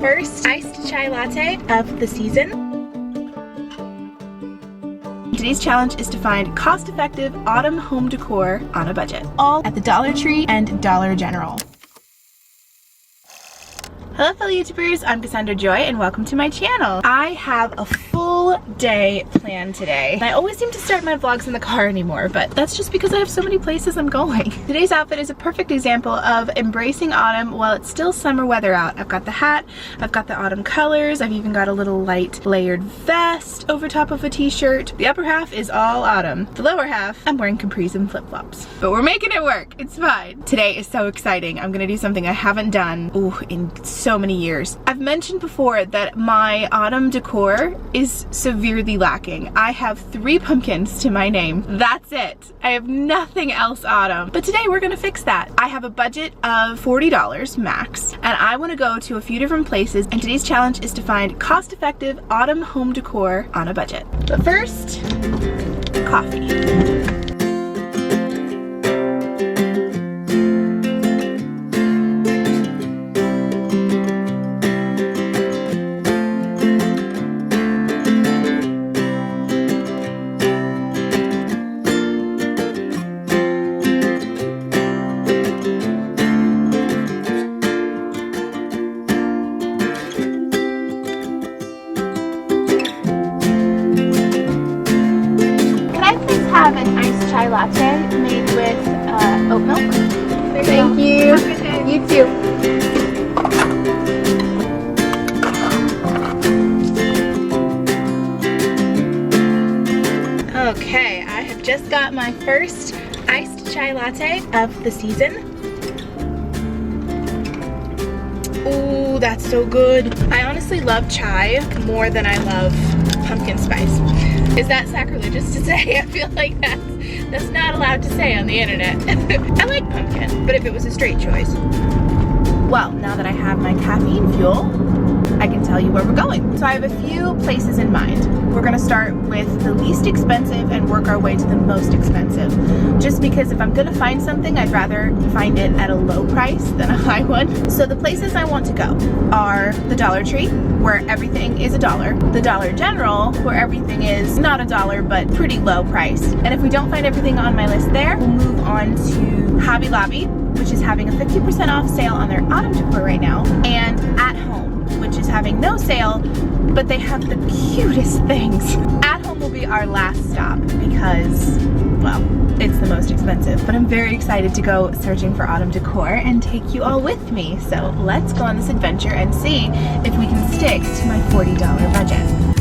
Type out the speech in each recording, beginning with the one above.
First iced chai latte of the season. Today's challenge is to find cost-effective autumn home decor on a budget, all at the Dollar Tree and Dollar General. Hello fellow YouTubers, I'm Cassandra Joy and welcome to my channel. I have a full day planned today. I always seem to start my vlogs in the car anymore, but that's just because I have so many places I'm going. Today's outfit is a perfect example of embracing autumn while it's still summer weather out. I've got the hat, I've got the autumn colors, I've even got a little light layered vest over top of a t-shirt. The upper half is all autumn. The lower half, I'm wearing capris and flip-flops. But we're making it work, it's fine. Today is so exciting. I'm gonna do something I haven't done in so many years. I've mentioned before that my autumn decor is severely lacking. I have 3 pumpkins to my name. That's it. I have nothing else autumn. But today we're gonna fix that. I have a budget of $40 max, and I wanna go to a few different places, and today's challenge is to find cost-effective autumn home decor on a budget. But first, coffee. Have an iced chai latte made with oat milk. Thank you. You too. Okay, I have just got my first iced chai latte of the season. Ooh, that's so good. I honestly love chai more than I love pumpkin spice. Is that sacrilegious to say? I feel like that's not allowed to say on the internet. I like pumpkin, but if it was a straight choice. Well, now that I have my caffeine fuel, I can tell you where we're going. So I have a few places in mind. We're gonna start with the least expensive and work our way to the most expensive. Just because if I'm gonna find something, I'd rather find it at a low price than a high one. So the places I want to go are the Dollar Tree, where everything is $1. The Dollar General, where everything is not $1, but pretty low priced. And if we don't find everything on my list there, we'll move on to Hobby Lobby, which is having a 50% off sale on their autumn decor right now, and At Home, which is having no sale, but they have the cutest things. At Home will be our last stop because, well, it's the most expensive. But I'm very excited to go searching for autumn decor and take you all with me. So let's go on this adventure and see if we can stick to my $40 budget.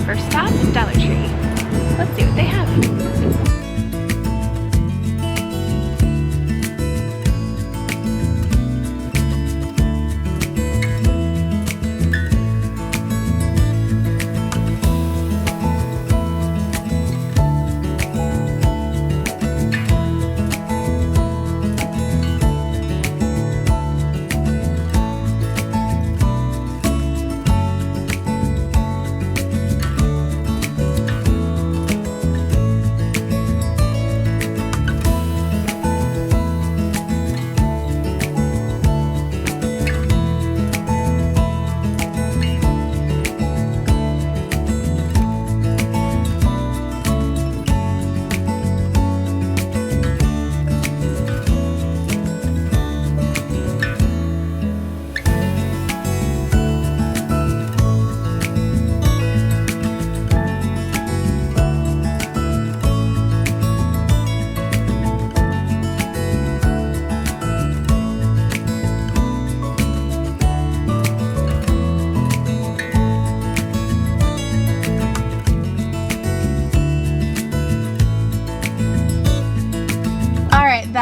First stop, Dollar Tree. Let's see what they have.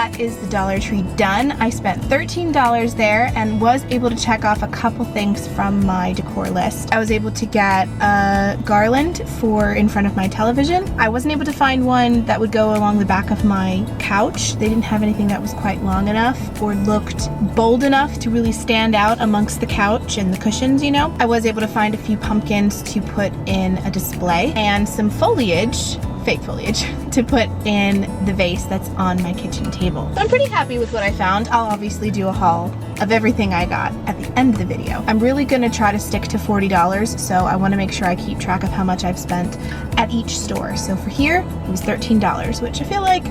that is the Dollar Tree done. I spent $13 there and was able to check off a couple things from my decor list. I was able to get a garland for in front of my television. I wasn't able to find one that would go along the back of my couch. They didn't have anything that was quite long enough or looked bold enough to really stand out amongst the couch and the cushions, you know. I was able to find a few pumpkins to put in a display and some foliage, fake foliage, to put in the vase that's on my kitchen table. So I'm pretty happy with what I found. I'll obviously do a haul of everything I got at the end of the video. I'm really gonna try to stick to $40, so I wanna make sure I keep track of how much I've spent at each store. So for here, it was $13, which I feel like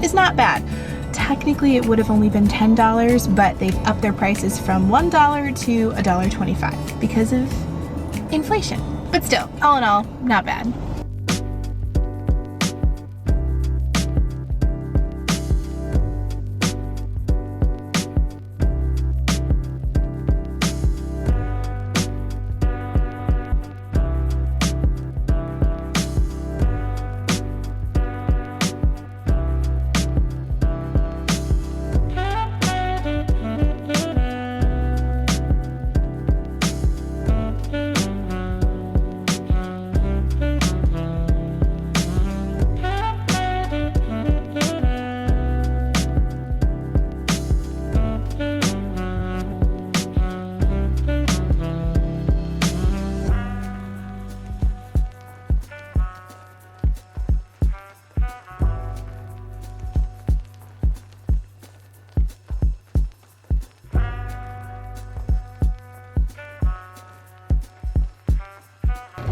is not bad. Technically it would have only been $10, but they've upped their prices from $1 to $1.25 because of inflation. But still, all in all, not bad.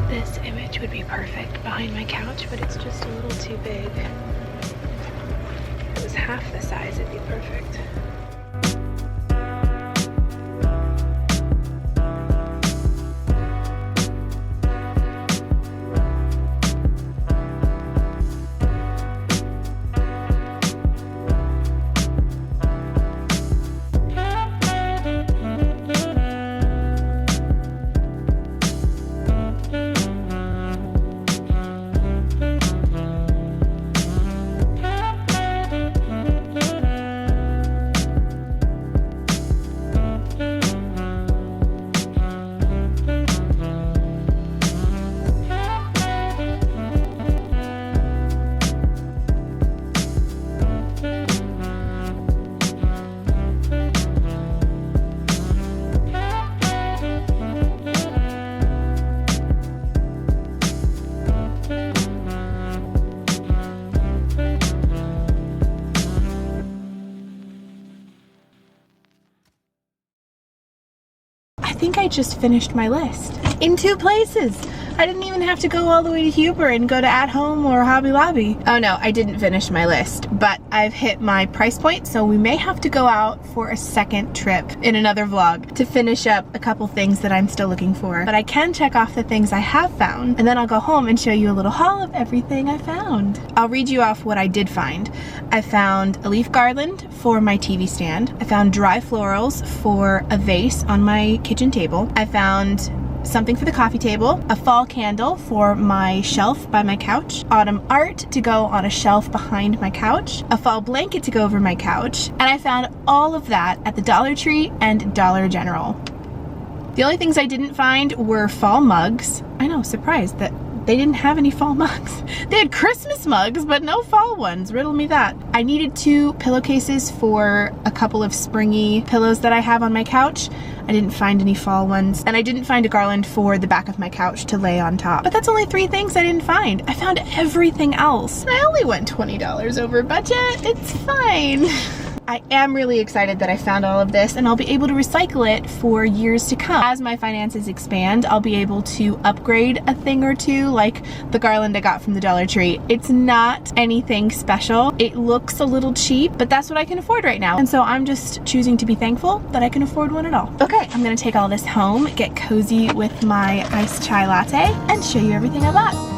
This image would be perfect behind my couch, but it's just a little too big. If it was half the size, it'd be perfect. I think I just finished my list in 2 places. I didn't even have to go all the way to Huber and go to At Home or Hobby Lobby. Oh no, I didn't finish my list, but I've hit my price point, so we may have to go out for a second trip in another vlog to finish up a couple things that I'm still looking for. But I can check off the things I have found, and then I'll go home and show you a little haul of everything I found. I'll read you off what I did find. I found a leaf garland for my TV stand. I found dry florals for a vase on my kitchen table. I found something for the coffee table, a fall candle for my shelf by my couch, autumn art to go on a shelf behind my couch, a fall blanket to go over my couch, and I found all of that at the Dollar Tree and Dollar General. The only things I didn't find were fall mugs. I know, surprised that they didn't have any fall mugs. They had Christmas mugs, but no fall ones. Riddle me that. I needed 2 pillowcases for a couple of springy pillows that I have on my couch. I didn't find any fall ones. And I didn't find a garland for the back of my couch to lay on top. But that's only 3 things I didn't find. I found everything else. And I only went $20 over budget. It's fine. I am really excited that I found all of this, and I'll be able to recycle it for years to come. As my finances expand, I'll be able to upgrade a thing or two, like the garland I got from the Dollar Tree. It's not anything special. It looks a little cheap, but that's what I can afford right now. And so I'm just choosing to be thankful that I can afford one at all. Okay, I'm gonna take all this home, get cozy with my iced chai latte, and show you everything I bought.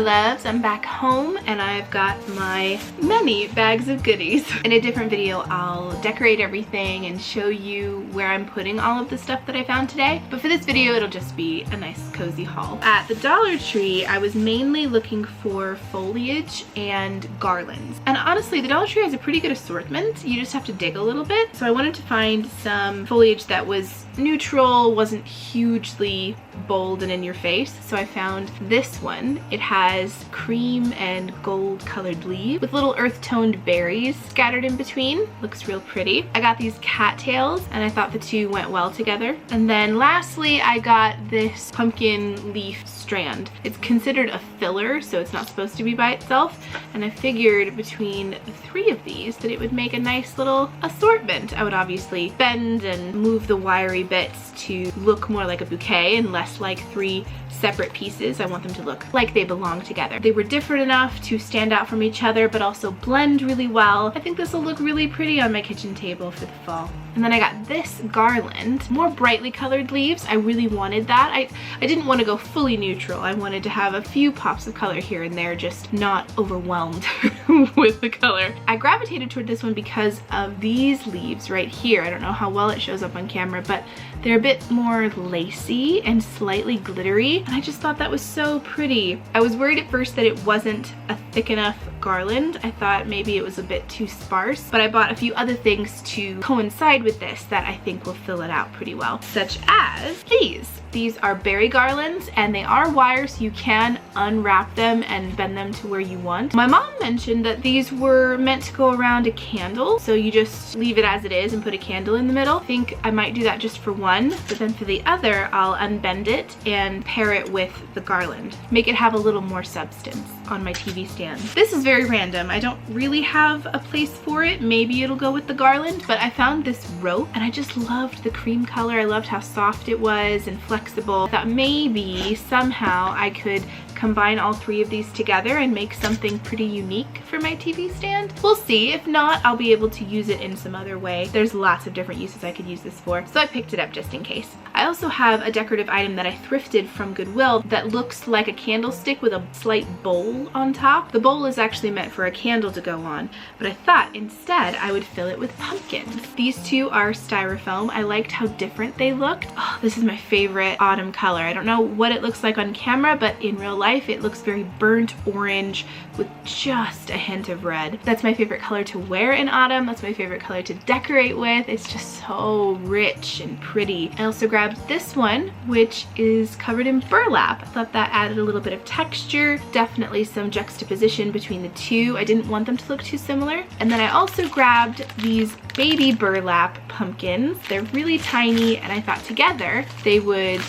loves, I'm back home and I've got my many bags of goodies. In a different video, I'll decorate everything and show you where I'm putting all of the stuff that I found today. But for this video, it'll just be a nice cozy haul. At the Dollar Tree, I was mainly looking for foliage and garlands. And honestly, the Dollar Tree has a pretty good assortment. You just have to dig a little bit. So I wanted to find some foliage that was neutral, wasn't hugely bold and in your face. So I found this one. It has cream and gold colored leaves with little earth toned berries scattered in between. Looks real pretty. I got these cattails and I thought the two went well together. And then lastly, I got this pumpkin leaf strand. It's considered a filler, so it's not supposed to be by itself. And I figured between the three of these that it would make a nice little assortment. I would obviously bend and move the wiry bits to look more like a bouquet and less like three separate pieces. I want them to look like they belong together. They were different enough to stand out from each other, but also blend really well. I think this will look really pretty on my kitchen table for the fall. And then I got this garland, more brightly colored leaves. I really wanted that. I didn't want to go fully neutral. I wanted to have a few pops of color here and there, just not overwhelmed with the color. I gravitated toward this one because of these leaves right here. I don't know how well it shows up on camera, but they're a bit more lacy and slightly glittery, and I just thought that was so pretty. I was worried at first that it wasn't a thick enough garland. I thought maybe it was a bit too sparse, but I bought a few other things to coincide with this that I think will fill it out pretty well, such as these. These are berry garlands and they are wire, so you can unwrap them and bend them to where you want. My mom mentioned that these were meant to go around a candle, so you just leave it as it is and put a candle in the middle. I think I might do that just for one, but then for the other, I'll unbend it and pair it with the garland. Make it have a little more substance on my TV stand. This is very random. I don't really have a place for it. Maybe it'll go with the garland, but I found this rope and I just loved the cream color. I loved how soft it was and flexible. I thought maybe somehow I could combine all three of these together and make something pretty unique for my TV stand. We'll see. If not, I'll be able to use it in some other way. There's lots of different uses I could use this for, so I picked it up just in case. I also have a decorative item that I thrifted from Goodwill that looks like a candlestick with a slight bowl on top. The bowl is actually meant for a candle to go on, but I thought instead I would fill it with pumpkins. These two are styrofoam. I liked how different they looked. Oh, this is my favorite autumn color. I don't know what it looks like on camera, but in real life it looks very burnt orange with just a hint of red. That's my favorite color to wear in autumn. That's my favorite color to decorate with. It's just so rich and pretty. I also grabbed this one, which is covered in burlap. I thought that added a little bit of texture, definitely some juxtaposition between the two. I didn't want them to look too similar. And then I also grabbed these baby burlap pumpkins. They're really tiny, and I thought together they would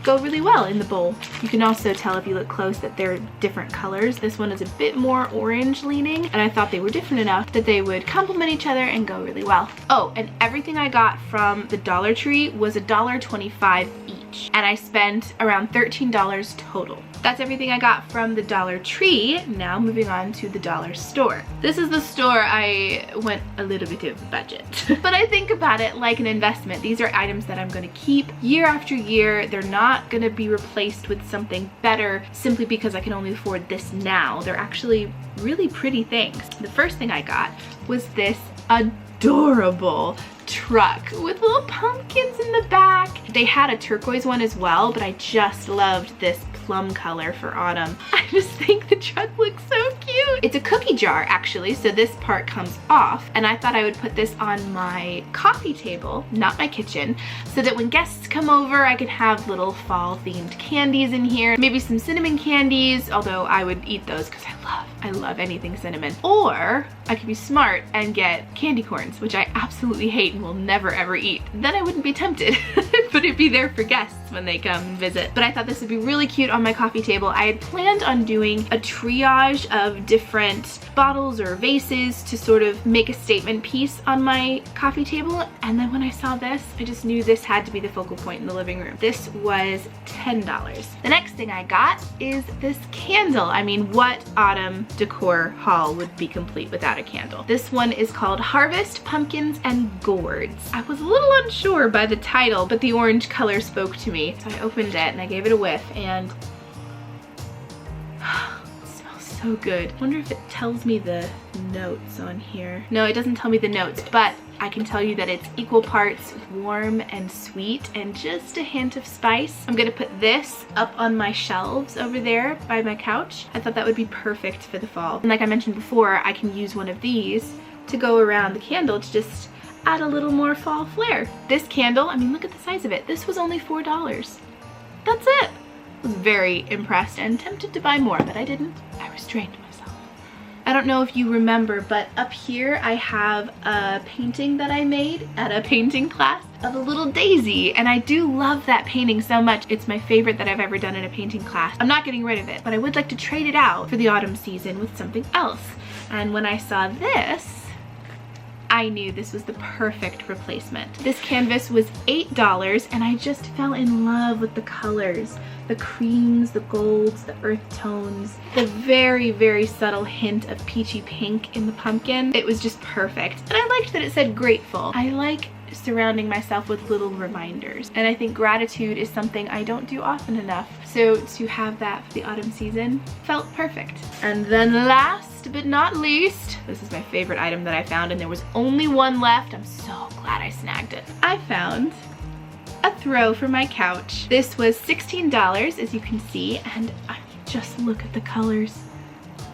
go really well in the bowl. You can also tell if you look close that they're different colors. This one is a bit more orange leaning, and I thought they were different enough that they would complement each other and go really well. Oh, and everything I got from the Dollar Tree was $1.25 each, and I spent around $13 total. That's everything I got from the Dollar Tree. Now moving on to the dollar store. This is the store I went a little bit over budget. But I think about it like an investment. These are items that I'm gonna keep year after year. They're not gonna be replaced with something better simply because I can only afford this now. They're actually really pretty things. The first thing I got was this adorable truck with little pumpkins in the back. They had a turquoise one as well, but I just loved this plum color for autumn. I just think the truck looks so cute. It's a cookie jar actually, so this part comes off, and I thought I would put this on my coffee table, not my kitchen, so that when guests come over I could have little fall themed candies in here. Maybe some cinnamon candies, although I would eat those because I love anything cinnamon. Or I could be smart and get candy corns, which I absolutely hate and will never ever eat. Then I wouldn't be tempted, but it'd be there for guests when they come and visit. But I thought this would be really cute on my coffee table. I had planned on doing a triage of different bottles or vases to sort of make a statement piece on my coffee table, and then when I saw this, I just knew this had to be the focal point in the living room. This was $10. The next thing I got is this candle. I mean, what autumn decor haul would be complete without a candle? This one is called Harvest Pumpkins and Gourds. I was a little unsure by the title, but the orange color spoke to me. So I opened it and I gave it a whiff, and so good. I wonder if it tells me the notes on here. No, it doesn't tell me the notes, but I can tell you that it's equal parts warm and sweet and just a hint of spice. I'm gonna put this up on my shelves over there by my couch. I thought that would be perfect for the fall. And like I mentioned before, I can use one of these to go around the candle to just add a little more fall flair. This candle, I mean, look at the size of it. This was only $4. That's it. I was very impressed and tempted to buy more, but I didn't. I restrained myself. I don't know if you remember, but up here I have a painting that I made at a painting class of a little daisy, and I do love that painting so much. It's my favorite that I've ever done in a painting class. I'm not getting rid of it, but I would like to trade it out for the autumn season with something else. And when I saw this, I knew this was the perfect replacement. This canvas was $8 and I just fell in love with the colors. The creams, the golds, the earth tones, the very, very subtle hint of peachy pink in the pumpkin. It was just perfect. And I liked that it said grateful. I like surrounding myself with little reminders. And I think gratitude is something I don't do often enough. So to have that for the autumn season felt perfect. And then last but not least, this is my favorite item that I found, and there was only one left. I'm so glad I snagged it. I found a throw for my couch. This was $16, as you can see, and I mean, just look at the colors.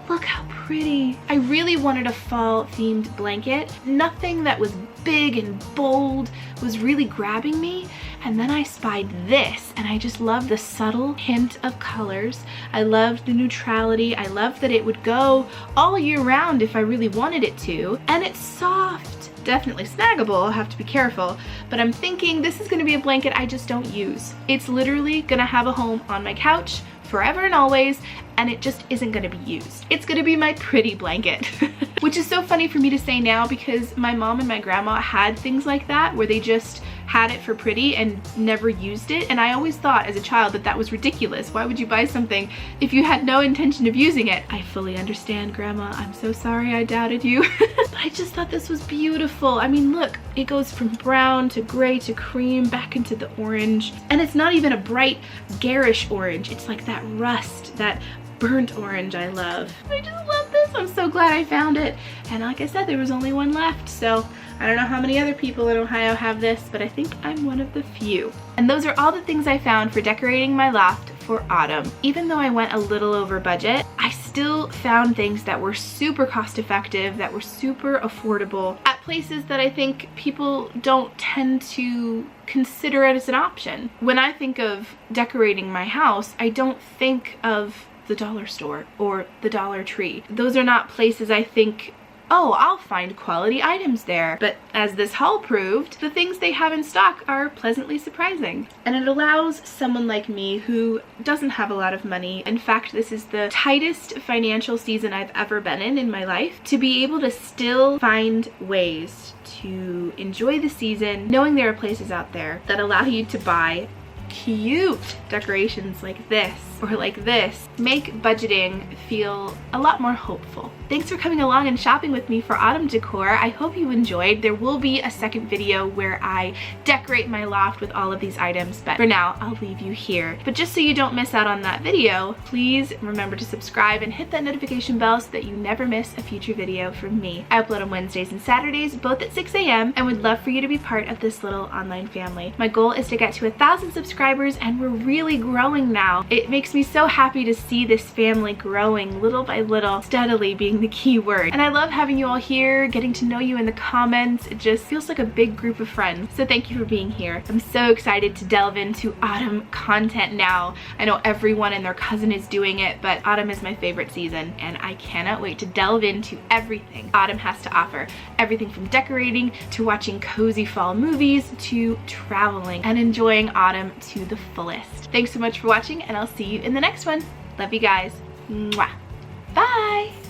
Look how pretty. I really wanted a fall themed blanket. Nothing that was big and bold was really grabbing me. And then I spied this, and I just love the subtle hint of colors. I loved the neutrality. I loved that it would go all year round if I really wanted it to. And it's soft. Definitely snaggable, I'll have to be careful, but I'm thinking this is gonna be a blanket I just don't use. It's literally gonna have a home on my couch forever and always, and it just isn't gonna be used. It's gonna be my pretty blanket. Which is so funny for me to say now because my mom and my grandma had things like that where they just had it for pretty and never used it, and I always thought as a child that that was ridiculous. Why would you buy something if you had no intention of using it? I fully understand, Grandma. I'm so sorry I doubted you. But I just thought this was beautiful. I mean, look, it goes from brown to gray to cream back into the orange, and it's not even a bright garish orange. It's like that rust, that burnt orange I love. I just love this. I'm so glad I found it. And like I said, there was only one left, so I don't know how many other people in Ohio have this, but I think I'm one of the few. And those are all the things I found for decorating my loft for autumn. Even though I went a little over budget, I still found things that were super cost effective, that were super affordable, at places that I think people don't tend to consider it as an option. When I think of decorating my house, I don't think of the dollar store or the Dollar Tree. Those are not places I think, oh, I'll find quality items there. But as this haul proved, the things they have in stock are pleasantly surprising. And it allows someone like me who doesn't have a lot of money, in fact, this is the tightest financial season I've ever been in my life, to be able to still find ways to enjoy the season, knowing there are places out there that allow you to buy cute decorations like this or like this. Make budgeting feel a lot more hopeful. Thanks for coming along and shopping with me for autumn decor. I hope you enjoyed. There will be a second video where I decorate my loft with all of these items, but for now I'll leave you here. But just so you don't miss out on that video, please remember to subscribe and hit that notification bell so that you never miss a future video from me. I upload on Wednesdays and Saturdays, both at 6 a.m. and would love for you to be part of this little online family. My goal is to get to 1,000 subscribers, and we're really growing now. It makes me so happy to see this family growing little by little, steadily being the key word. And I love having you all here, getting to know you in the comments. It just feels like a big group of friends. So thank you for being here. I'm so excited to delve into autumn content now. I know everyone and their cousin is doing it, but autumn is my favorite season, and I cannot wait to delve into everything autumn has to offer. Everything from decorating to watching cozy fall movies to traveling and enjoying autumn to the fullest. Thanks so much for watching, and I'll see you in the next one. Love you guys. Mwah. Bye.